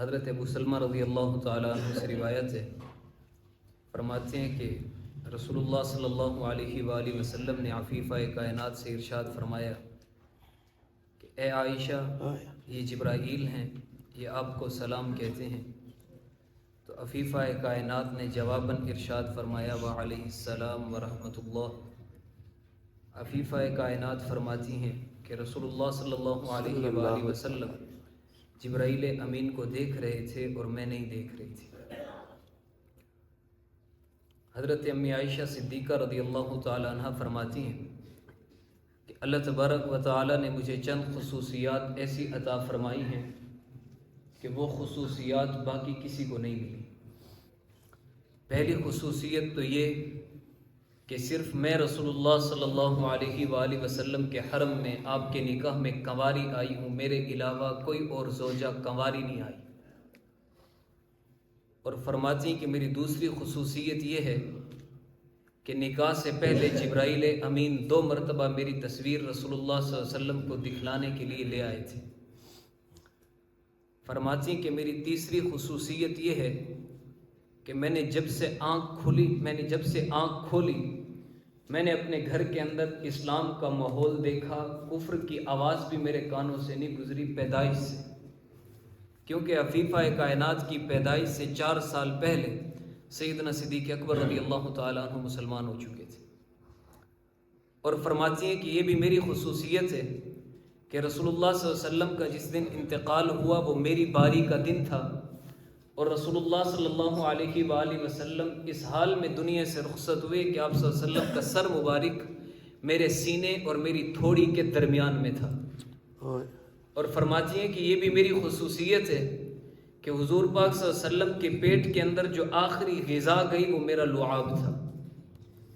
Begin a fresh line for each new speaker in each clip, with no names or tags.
حضرت ابو سلمہ رضی اللہ تعالیٰ عنہ سے روایت ہے، فرماتے ہیں کہ رسول اللہ صلی اللہ علیہ وآلہ وسلم نے عفیفہ کائنات سے ارشاد فرمایا کہ اے عائشہ، یہ جبرائیل ہیں، یہ آپ کو سلام کہتے ہیں۔ تو عفیفہ کائنات نے جواباً ارشاد فرمایا وعلیہ السلام ورحمۃ اللہ۔ عفیفہ کائنات فرماتی ہیں کہ رسول اللہ صلی اللہ علیہ وآلہ وسلم جبرائیل امین کو دیکھ رہے تھے اور میں نہیں دیکھ رہی تھی۔ حضرت امی عائشہ صدیقہ رضی اللہ تعالی عنہ فرماتی ہیں کہ اللہ تبارک و تعالی نے مجھے چند خصوصیات ایسی عطا فرمائی ہیں کہ وہ خصوصیات باقی کسی کو نہیں ملی۔ پہلی خصوصیت تو یہ کہ صرف میں رسول اللہ صلی اللہ علیہ وآلہ وسلم کے حرم میں آپ کے نکاح میں کنواری آئی ہوں، میرے علاوہ کوئی اور زوجہ کنواری نہیں آئی۔ اور فرماتی کہ میری دوسری خصوصیت یہ ہے کہ نکاح سے پہلے جبرائیل امین 2 مرتبہ میری تصویر رسول اللہ صلی اللہ علیہ وسلم کو دکھلانے کے لیے لے آئے تھے۔ فرماتی کہ میری تیسری خصوصیت یہ ہے کہ میں نے جب سے آنکھ کھولی میں نے اپنے گھر کے اندر اسلام کا ماحول دیکھا، کفر کی آواز بھی میرے کانوں سے نہیں گزری پیدائش سے، کیونکہ عفیفہ کائنات کی پیدائش سے 4 سال پہلے سیدنا صدیق اکبر رضی اللہ تعالیٰ عنہ مسلمان ہو چکے تھے۔ اور فرماتی ہیں کہ یہ بھی میری خصوصیت ہے کہ رسول اللہ صلی اللہ علیہ وسلم کا جس دن انتقال ہوا وہ میری باری کا دن تھا، اور رسول اللہ صلی اللہ علیہ وآلہ وسلم اس حال میں دنیا سے رخصت ہوئے کہ آپ صلی اللہ علیہ وسلم کا سر مبارک میرے سینے اور میری تھوڑی کے درمیان میں تھا۔ اور فرماتی ہیں کہ یہ بھی میری خصوصیت ہے کہ حضور پاک صلی اللہ علیہ وسلم کے پیٹ کے اندر جو آخری غذا گئی وہ میرا لعاب تھا۔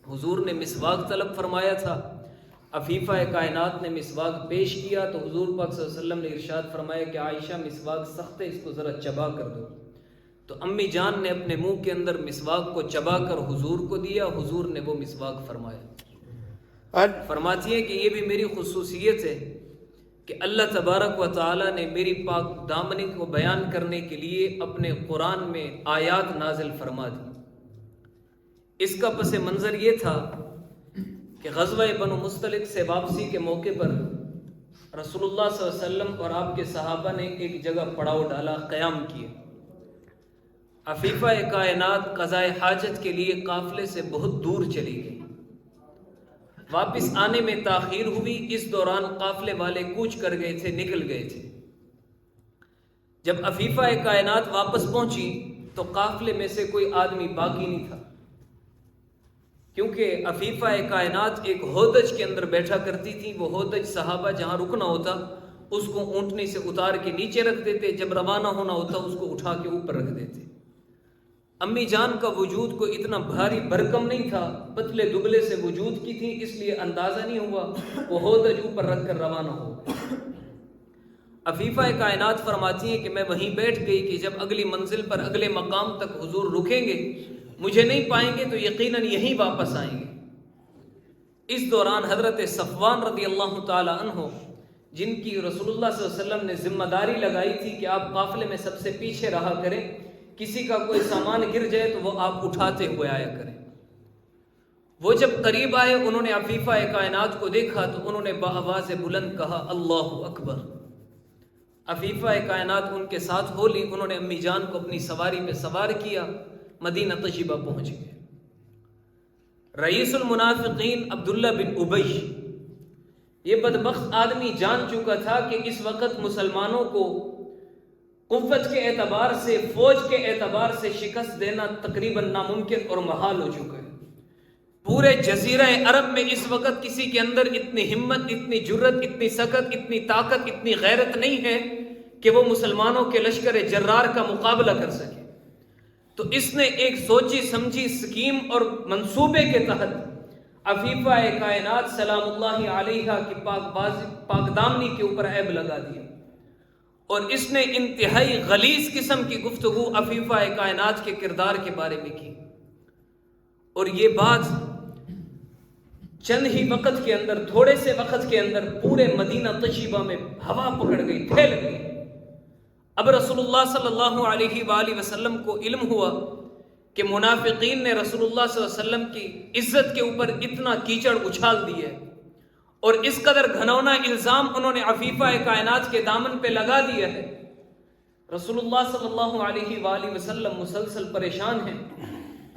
حضور نے مسواک طلب فرمایا تھا، عفیفہ کائنات نے مسواک پیش کیا تو حضور پاک صلی اللہ علیہ وسلم نے ارشاد فرمایا کہ عائشہ مسواک سخت ہے، اس کو ذرا چبا کر دو۔ تو امی جان نے اپنے منہ کے اندر مسواک کو چبا کر حضور کو دیا، حضور نے وہ مسواک فرمایا۔ فرماتی ہے کہ یہ بھی میری خصوصیت ہے کہ اللہ تبارک و تعالی نے میری پاک دامنی کو بیان کرنے کے لیے اپنے قرآن میں آیات نازل فرما دی۔ اس کا پس منظر یہ تھا کہ غزوہ بنو مستلق سے واپسی کے موقع پر رسول اللہ صلی اللہ علیہ وسلم اور آپ کے صحابہ نے ایک جگہ پڑاؤ ڈالا، قیام کیے۔ عفیفہ کائنات قضائے حاجت کے لیے قافلے سے بہت دور چلی گئی، واپس آنے میں تاخیر ہوئی۔ اس دوران قافلے والے کوچ کر گئے تھے، نکل گئے تھے۔ جب عفیفہ کائنات واپس پہنچی تو قافلے میں سے کوئی آدمی باقی نہیں تھا، کیونکہ عفیفہ کائنات ایک ہودج کے اندر بیٹھا کرتی تھی۔ وہ ہودج صحابہ جہاں رکنا ہوتا اس کو اونٹنی سے اتار کے نیچے رکھ دیتے، جب روانہ ہونا ہوتا اس کو اٹھا کے اوپر رکھ دیتے۔ امی جان کا وجود کو اتنا بھاری بھرکم نہیں تھا، پتلے دبلے سے وجود کی تھی، اس لیے اندازہ نہیں ہوا، وہ ہودج اوپر رکھ کر روانہ ہو گئے۔ عفیفہ کائنات فرماتی ہیں کہ میں وہیں بیٹھ گئی کہ جب اگلی منزل پر اگلے مقام تک حضور رکیں گے، مجھے نہیں پائیں گے تو یقیناً یہیں واپس آئیں گے۔ اس دوران حضرت صفوان رضی اللہ تعالی عنہ، جن کی رسول اللہ صلی اللہ علیہ وسلم نے ذمہ داری لگائی تھی کہ آپ قافلے میں سب سے پیچھے رہا کریں، کسی کا کوئی سامان گر جائے تو وہ آپ اٹھاتے ہوئے آیا کریں۔ وہ جب قریب آئے، انہوں نے عفیفہ کائنات کو دیکھا تو انہوں نے بآواز بلند کہا اللہ اکبر۔ عفیفہ کائنات ان کے ساتھ ہو لی، انہوں نے امی جان کو اپنی سواری پہ سوار کیا، مدینہ طیبہ پہنچ گئے۔ رئیس المنافقین عبداللہ بن ابی، یہ بدبخت آدمی جان چکا تھا کہ اس وقت مسلمانوں کو قوت کے اعتبار سے، فوج کے اعتبار سے شکست دینا تقریباً ناممکن اور محال ہو چکا ہے۔ پورے جزیرہ عرب میں اس وقت کسی کے اندر اتنی ہمت، اتنی جرت، اتنی سخت، اتنی طاقت، اتنی غیرت نہیں ہے کہ وہ مسلمانوں کے لشکر جرار کا مقابلہ کر سکے۔ تو اس نے ایک سوچی سمجھی سکیم اور منصوبے کے تحت عفیفہ کائنات سلام اللہ علیہا کی پاک دامنی کے اوپر عیب لگا دیا، اور اس نے انتہائی غلیظ قسم کی گفتگو عفیفہ کائنات کے کردار کے بارے میں کی۔ اور یہ بات چند ہی وقت کے اندر، تھوڑے سے وقت کے اندر پورے مدینہ طیبہ میں ہوا پکڑ گئی، پھیل گئی۔ اب رسول اللہ صلی اللہ علیہ وآلہ وسلم کو علم ہوا کہ منافقین نے رسول اللہ صلی اللہ علیہ وسلم کی عزت کے اوپر اتنا کیچڑ اچھال دیا ہے اور اس قدر گھنونا الزام انہوں نے عفیفہ کائنات کے دامن پہ لگا دیا ہے۔ رسول اللہ صلی اللہ علیہ وآلہ وسلم مسلسل پریشان ہیں۔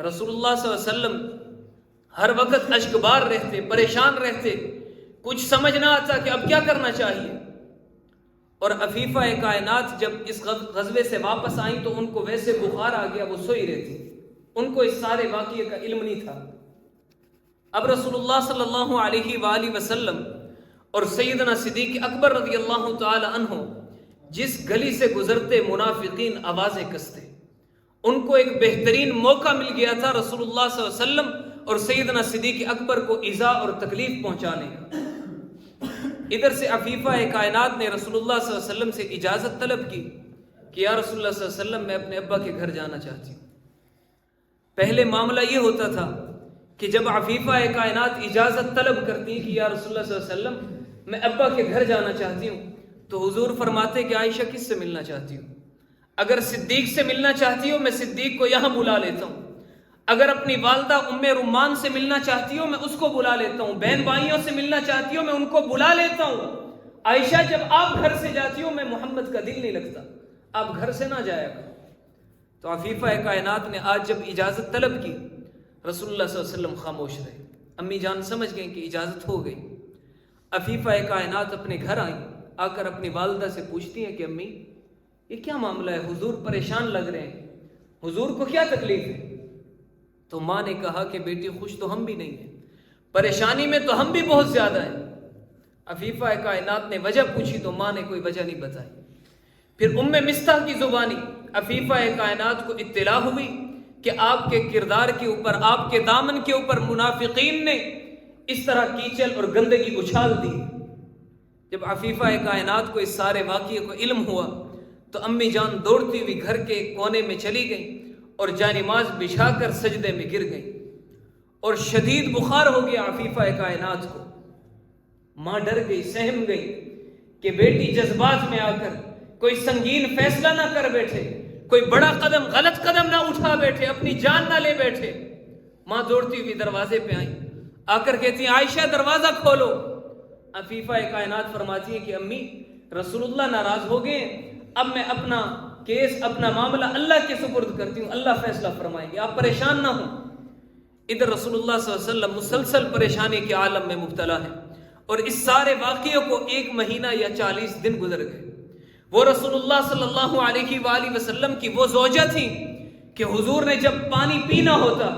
رسول اللہ صلی اللہ علیہ وسلم ہر وقت اشکبار رہتے، پریشان رہتے، کچھ سمجھ نہ آتا کہ اب کیا کرنا چاہیے۔ اور عفیفہ کائنات جب اس غزوے سے واپس آئیں تو ان کو ویسے بخار آ گیا، وہ سوئی رہتی، ان کو اس سارے واقعے کا علم نہیں تھا۔ اب رسول اللہ صلی اللہ علیہ وآلہ وسلم اور سیدنا صدیق اکبر رضی اللہ تعالی عنہ جس گلی سے گزرتے منافقین آوازیں کستے، ان کو ایک بہترین موقع مل گیا تھا رسول اللہ صلی اللہ علیہ وسلم اور سیدنا صدیق اکبر کو ایذا اور تکلیف پہنچانے کا۔ ادھر سے عفیفہ کائنات نے رسول اللہ صلی اللہ علیہ وسلم سے اجازت طلب کی کہ یا رسول اللہ صلی اللہ علیہ وسلم میں اپنے ابا کے گھر جانا چاہتی ہوں۔ پہلے معاملہ یہ ہوتا تھا کہ جب عفیفہ کائنات اجازت طلب کرتی کہ یا رسول اللہ صلی اللہ علیہ وسلم میں ابا کے گھر جانا چاہتی ہوں، تو حضور فرماتے کہ عائشہ کس سے ملنا چاہتی ہوں؟ اگر صدیق سے ملنا چاہتی ہو میں صدیق کو یہاں بلا لیتا ہوں، اگر اپنی والدہ ام رمان سے ملنا چاہتی ہو میں اس کو بلا لیتا ہوں، بہن بھائیوں سے ملنا چاہتی ہو میں ان کو بلا لیتا ہوں۔ عائشہ جب آپ گھر سے جاتی ہو میں محمد کا دل نہیں لگتا، آپ گھر سے نہ جایا کرو۔ تو عفیفہ کائنات نے آج جب اجازت طلب کی، رسول اللہ صلی اللہ علیہ وسلم خاموش رہے۔ امی جان سمجھ گئیں کہ اجازت ہو گئی۔ عفیفہ کائنات اپنے گھر آئیں، آ کر اپنی والدہ سے پوچھتی ہیں کہ امی یہ کیا معاملہ ہے، حضور پریشان لگ رہے ہیں، حضور کو کیا تکلیف ہے؟ تو ماں نے کہا کہ بیٹی خوش تو ہم بھی نہیں ہیں، پریشانی میں تو ہم بھی بہت زیادہ ہیں۔ عفیفہ کائنات نے وجہ پوچھی تو ماں نے کوئی وجہ نہیں بتائی۔ پھر ام مستح کی زبانی عفیفہ کائنات کو اطلاع ہوئی کہ آپ کے کردار کے اوپر، آپ کے دامن کے اوپر منافقین نے اس طرح کیچل اور گندگی اچھال دی۔ جب عفیفہ کائنات کو اس سارے واقعے کو علم ہوا تو امی جان دوڑتی ہوئی گھر کے کونے میں چلی گئی اور جانماز بچھا کر سجدے میں گر گئی اور شدید بخار ہو گیا عفیفہ کائنات کو۔ ماں ڈر گئی، سہم گئی کہ بیٹی جذبات میں آ کر کوئی سنگین فیصلہ نہ کر بیٹھے، کوئی بڑا قدم، غلط قدم نہ اٹھا بیٹھے، اپنی جان نہ لے بیٹھے۔ ماں دوڑتی ہوئی دروازے پہ آئیں، آ کر کہتی ہیں عائشہ دروازہ کھولو۔ عفیفہ کائنات فرماتی ہے کہ امی رسول اللہ ناراض ہو گئے، اب میں اپنا کیس، اپنا معاملہ اللہ کے سپرد کرتی ہوں، اللہ فیصلہ فرمائیں گے، آپ پریشان نہ ہوں۔ ادھر رسول اللہ صلی اللہ علیہ وسلم مسلسل پریشانی کے عالم میں مبتلا ہے اور اس سارے واقعے کو 1 مہینہ یا 40 دن گزر گئے۔ وہ رسول اللہ صلی اللہ علیہ وآلہ وسلم کی وہ زوجہ تھی کہ حضور نے جب پانی پینا ہوتا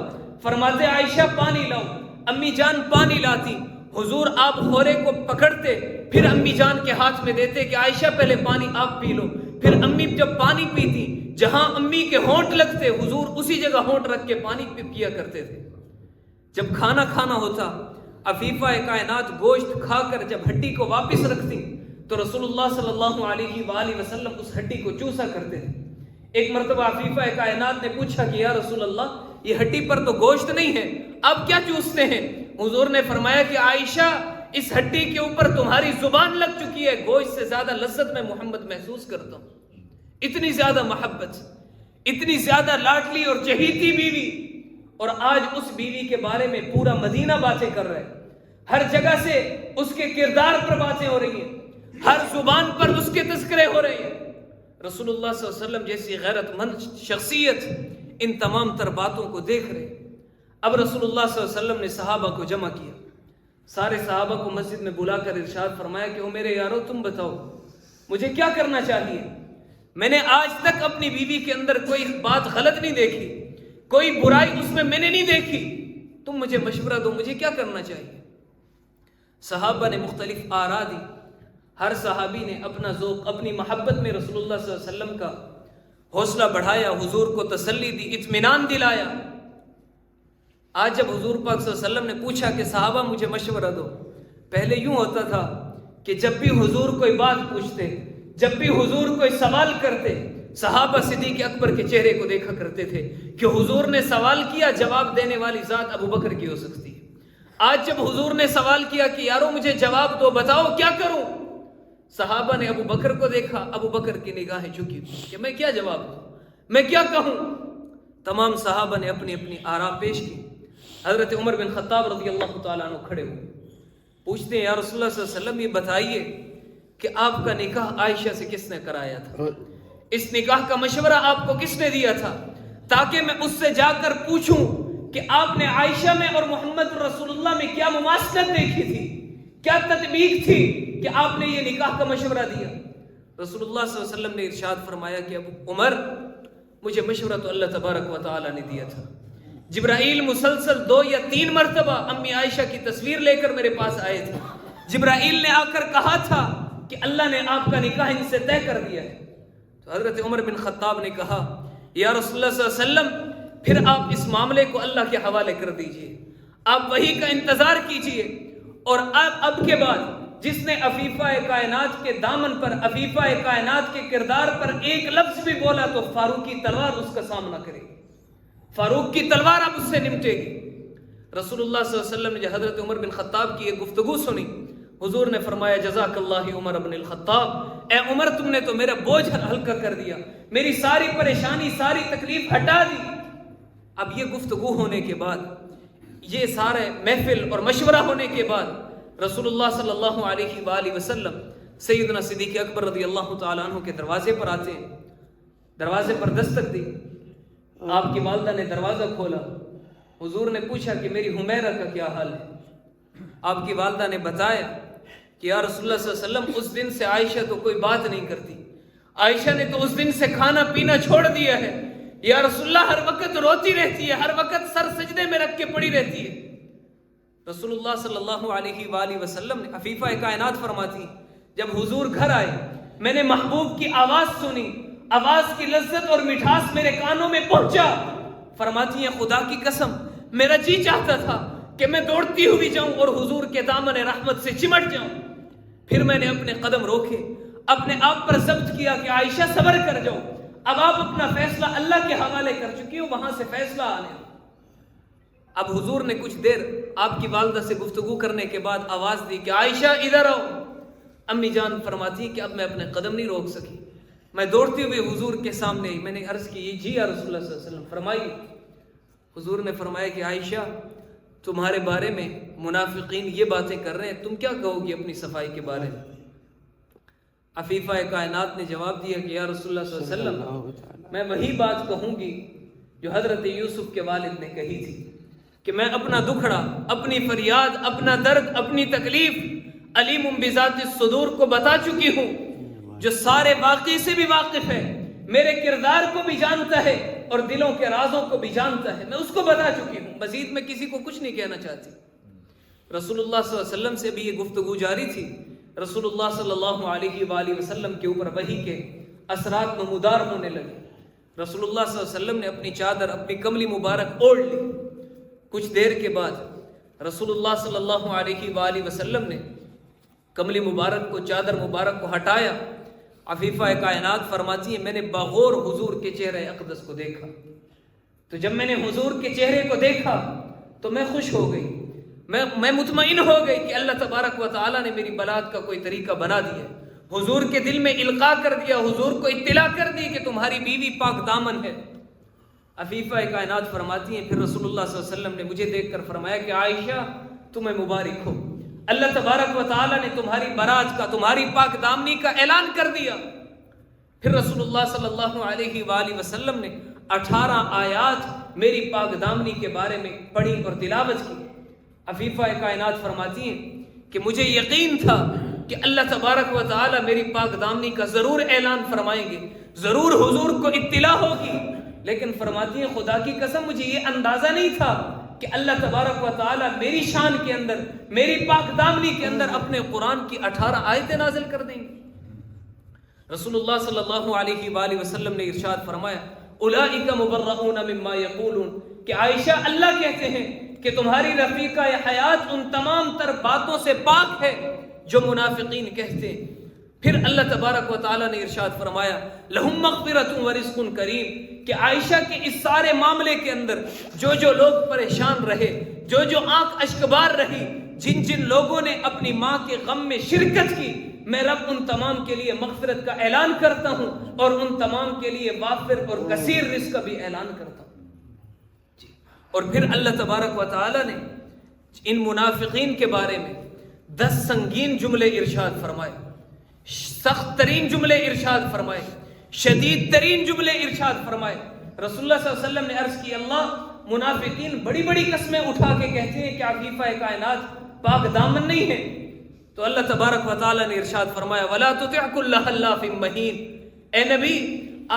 فرماتے عائشہ پانی لاؤ، امی جان پانی لاتی، حضور آپ خورے کو پکڑتے پھر امی جان کے ہاتھ میں دیتے کہ عائشہ پہلے پانی آپ پی لو، پھر امی جب پانی پیتی جہاں امی کے ہونٹ لگتے حضور اسی جگہ ہونٹ رکھ کے پانی پیا کرتے تھے۔ جب کھانا کھانا ہوتا عفیفہ کائنات گوشت کھا کر جب ہڈی کو واپس رکھتی تو رسول اللہ صلی اللہ علیہ وآلہ وسلم اس ہڈی کو چوسا کرتے تھے۔ ایک مرتبہ عفیفہ کائنات نے پوچھا کہ یا رسول اللہ یہ ہڈی پر تو گوشت نہیں ہے، آپ کیا چوستے ہیں؟ حضور نے فرمایا کہ عائشہ اس ہڈی کے اوپر تمہاری زبان لگ چکی ہے، گوشت سے زیادہ لذت میں محمد محسوس کرتا ہوں۔ اتنی زیادہ محبت، اتنی زیادہ لاڈلی اور چہیتی بیوی، اور آج اس بیوی کے بارے میں پورا مدینہ باتیں کر رہے ہیں، ہر جگہ سے اس کے کردار پر باتیں ہو رہی ہیں، ہر زبان پر اس کے تذکرے ہو رہے ہیں۔ رسول اللہ صلی اللہ علیہ وسلم جیسی غیرت مند شخصیت ان تمام تر باتوں کو دیکھ رہے۔ اب رسول اللہ صلی اللہ علیہ وسلم نے صحابہ کو جمع کیا، سارے صحابہ کو مسجد میں بلا کر ارشاد فرمایا کہ او میرے یارو تم بتاؤ مجھے کیا کرنا چاہیے؟ میں نے آج تک اپنی بیوی کے اندر کوئی بات غلط نہیں دیکھی، کوئی برائی اس میں نے نہیں دیکھی، تم مجھے مشورہ دو مجھے کیا کرنا چاہیے؟ صحابہ نے مختلف آراء دی، ہر صحابی نے اپنا ذوق، اپنی محبت میں رسول اللہ صلی اللہ علیہ وسلم کا حوصلہ بڑھایا، حضور کو تسلی دی، اطمینان دلایا۔ آج جب حضور پاک صلی اللہ علیہ وسلم نے پوچھا کہ صحابہ مجھے مشورہ دو، پہلے یوں ہوتا تھا کہ جب بھی حضور کوئی بات پوچھتے، جب بھی حضور کوئی سوال کرتے، صحابہ صدیق اکبر کے چہرے کو دیکھا کرتے تھے کہ حضور نے سوال کیا، جواب دینے والی ذات ابو بکر کی ہو سکتی ہے۔ آج جب حضور نے سوال کیا کہ یارو مجھے جواب دو، بتاؤ کیا کروں، صحابہ نے ابو بکر کو دیکھا، ابو بکر کی نگاہیں جھکی کہ میں کیا جواب دوں، میں کیا کہوں؟ تمام صحابہ نے اپنی اپنی آراء پیش کی۔ حضرت عمر بن خطاب رضی اللہ تعالیٰ عنہ کھڑے ہوئے، پوچھتے ہیں یا رسول اللہ صلی اللہ علیہ وسلم، یہ بتائیے کہ آپ کا نکاح عائشہ سے کس نے کرایا تھا؟ اس نکاح کا مشورہ آپ کو کس نے دیا تھا، تاکہ میں اس سے جا کر پوچھوں کہ آپ نے عائشہ میں اور محمد رسول اللہ میں کیا مماثلت دیکھی تھی، کیا تطبیق تھی کہ آپ نے یہ نکاح کا مشورہ دیا؟ رسول اللہ صلی اللہ علیہ وسلم نے ارشاد فرمایا کہ ابو عمر، مجھے مشورہ تو اللہ تبارک و تعالیٰ نے دیا تھا۔ جبرائیل مسلسل 2 یا 3 مرتبہ امی عائشہ کی تصویر لے کر میرے پاس آئے تھے۔ جبرائیل نے آ کر کہا تھا کہ اللہ نے آپ کا نکاح ان سے طے کر دیا ہے۔ تو حضرت عمر بن خطاب نے کہا یا رسول اللہ صلی اللہ علیہ وسلم، پھر آپ اس معاملے کو اللہ کے حوالے کر دیجئے، آپ وحی کا انتظار کیجئے، اور اب کے بعد جس نے عفیفہ کائنات کے دامن پر، عفیفہ کائنات کے کردار پر ایک لفظ بھی بولا تو فاروق کی تلوار اس کا سامنا کرے گی، فاروق کی تلوار اب اس سے نمٹے گی۔ رسول اللہ صلی اللہ علیہ وسلم نے جب حضرت عمر بن خطاب کی یہ گفتگو سنی، حضور نے فرمایا جزاک اللہ عمر بن الخطاب، اے عمر تم نے تو میرا بوجھ ہلکا کر دیا، میری ساری پریشانی، ساری تکلیف ہٹا دی۔ اب یہ گفتگو ہونے کے بعد، یہ سارے محفل اور مشورہ ہونے کے بعد رسول اللہ صلی اللہ علیہ وآلہ وسلم سیدنا صدیق اکبر رضی اللہ تعالیٰ عنہ کے دروازے پر آتے ہیں۔ دروازے پر دستک دی، آپ کی والدہ نے دروازہ کھولا، حضور نے پوچھا کہ میری حمیرہ کا کیا حال ہے؟ آپ کی والدہ نے بتایا کہ یا رسول اللہ صلی اللہ علیہ وسلم، اس دن سے عائشہ تو کوئی بات نہیں کرتی، عائشہ نے تو اس دن سے کھانا پینا چھوڑ دیا ہے، یا رسول اللہ ہر وقت روتی رہتی ہے، ہر وقت سر سجدے میں رکھ کے پڑی رہتی ہے۔ رسول اللہ صلی اللہ علیہ وآلہ وسلم نے، عفیفہ کائنات فرماتی، جب حضور گھر آئے میں نے محبوب کی آواز سنی، آواز کی لذت اور مٹھاس میرے کانوں میں پہنچا۔ فرماتی ہیں خدا کی قسم میرا جی چاہتا تھا کہ میں دوڑتی ہوئی جاؤں اور حضور کے دامن رحمت سے چمٹ جاؤں۔ پھر میں نے اپنے قدم روکے، اپنے آپ پر ضبط کیا کہ عائشہ صبر کر جاؤ، اب آپ اپنا فیصلہ اللہ کے حوالے کر چکی ہو، وہاں سے فیصلہ آنے۔ اب حضور نے کچھ دیر آپ کی والدہ سے گفتگو کرنے کے بعد آواز دی کہ عائشہ ادھر آؤ۔ امی جان فرماتی کہ اب میں اپنے قدم نہیں روک سکی، میں دوڑتے ہوئے حضور کے سامنے آئی، میں نے عرض کی جی یا رسول اللہ صلی اللہ علیہ وسلم فرمائیے۔ حضور نے فرمایا کہ عائشہ تمہارے بارے میں منافقین یہ باتیں کر رہے ہیں، تم کیا کہو گی اپنی صفائی کے بارے میں؟ عفیفہ کائنات نے جواب دیا کہ یا رسول اللہ صلی اللہ علیہ وسلم، میں وہی بات کہوں گی جو حضرت یوسف کے والد نے کہی تھی کہ میں اپنا دکھڑا، اپنی فریاد، اپنا درد، اپنی تکلیف علیم بذات الصدور کو بتا چکی ہوں، جو سارے واقعے سے بھی واقف ہے، میرے کردار کو بھی جانتا ہے اور دلوں کے رازوں کو بھی جانتا ہے، میں اس کو بتا چکی ہوں، مزید میں کسی کو کچھ نہیں کہنا چاہتی۔ رسول اللہ صلی اللہ علیہ وسلم سے بھی یہ گفتگو جاری تھی۔ رسول اللہ صلی اللہ علیہ وآلہ وسلم کے اوپر وحی کے اثرات نمودار ہونے لگے۔ رسول اللہ صلی اللہ علیہ وسلم نے اپنی چادر، اپنی کملی مبارک اوڑھ لی۔ کچھ دیر کے بعد رسول اللہ صلی اللہ علیہ وآلہ وسلم نے کملی مبارک کو، چادر مبارک کو ہٹایا۔ عفیفہ کائنات فرماتی ہیں میں نے بغور حضور کے چہرے اقدس کو دیکھا، تو جب میں نے حضور کے چہرے کو دیکھا تو میں خوش ہو گئی، میں مطمئن ہو گئی کہ اللہ تبارک و تعالیٰ نے میری بلاد کا کوئی طریقہ بنا دیا، حضور کے دل میں القاء کر دیا، حضور کو اطلاع کر دی کہ تمہاری بیوی پاک دامن ہے۔ عفیفہ کائنات فرماتی ہیں پھر رسول اللہ صلی اللہ علیہ وسلم نے مجھے دیکھ کر فرمایا کہ عائشہ تمہیں مبارک ہو، اللہ تبارک و تعالیٰ نے تمہاری برات کا، تمہاری پاک دامنی کا اعلان کر دیا۔ پھر رسول اللہ صلی اللہ علیہ وآلہ وسلم نے 18 آیات میری پاک دامنی کے بارے میں پڑھی اور تلاوت کی۔ عفیفہ کائنات فرماتی ہیں کہ مجھے یقین تھا کہ اللہ تبارک و تعالیٰ میری پاک دامنی کا ضرور اعلان فرمائیں گے، ضرور حضور کو اطلاع ہوگی، لیکن فرماتی ہیں خدا کی قسم مجھے یہ اندازہ نہیں تھا کہ اللہ تبارک و تعالیٰ میری شان کے اندر، میری پاک دامنی کے اندر اپنے قرآن کی 18 آیتیں نازل کر دیں گے۔ رسول اللہ صلی اللہ علیہ وآلہ وسلم نے ارشاد فرمایا اولئک مبرؤون مما یقولون، کہ عائشہ اللہ کہتے ہیں کہ تمہاری رفیقہ حیات ان تمام تر باتوں سے پاک ہے جو منافقین کہتے ہیں۔ پھر اللہ تبارک و تعالیٰ نے ارشاد فرمایا لہم مغفرۃ ورزق کریم، کہ عائشہ کے اس سارے معاملے کے اندر جو لوگ پریشان رہے، جو آنکھ اشکبار رہی، جن لوگوں نے اپنی ماں کے غم میں شرکت کی، میں رب ان تمام کے لیے مغفرت کا اعلان کرتا ہوں اور ان تمام کے لیے وافر اور کثیر رزق کا بھی اعلان کرتا ہوں جی۔ اور پھر اللہ تبارک و تعالی نے ان منافقین کے بارے میں 10 سنگین جملے ارشاد فرمائے، سخت ترین جملے ارشاد فرمائے، شدید ترین جملے ارشاد فرمائے۔ رسول اللہ صلی اللہ علیہ وسلم نے عرض کی اللہ منافقین بڑی بڑی قسمیں اٹھا کے کہتے ہیں کہ عفیفہ کائنات پاک دامن نہیں ہے، تو اللہ تبارک و تعالی نے ارشاد فرمایا وَلَا تُطِعْ كُلَّ حَلَّافٍ مَّهِينٍ، اے نبی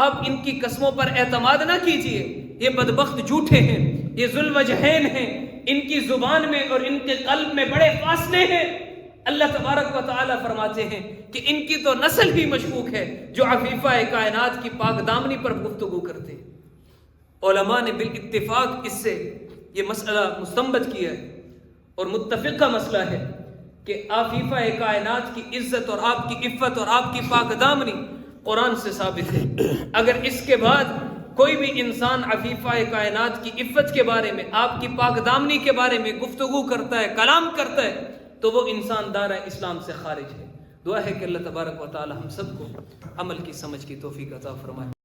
آپ ان کی قسموں پر اعتماد نہ کیجئے، یہ بدبخت جھوٹے ہیں، یہ ذوالوجہین ہیں، ان کی زبان میں اور ان کے قلب میں بڑے فاصلے ہیں۔ اللہ تبارک و تعالی فرماتے ہیں کہ ان کی تو نسل بھی مشکوک ہے جو عفیفہ کائنات کی پاک دامنی پر گفتگو کرتے ہیں۔ علماء نے بالاتفاق اس سے یہ مسئلہ مستنبط کیا ہے اور متفقہ مسئلہ ہے کہ عفیفہ کائنات کی عزت اور آپ کی عفت اور آپ کی پاک دامنی قرآن سے ثابت ہے۔ اگر اس کے بعد کوئی بھی انسان عفیفہ کائنات کی عفت کے بارے میں، آپ کی پاک دامنی کے بارے میں گفتگو کرتا ہے، کلام کرتا ہے، تو وہ انسان دائرہ اسلام سے خارج ہے۔ دعا ہے کہ اللہ تبارک و تعالی ہم سب کو عمل کی سمجھ کی توفیق عطا فرمائے۔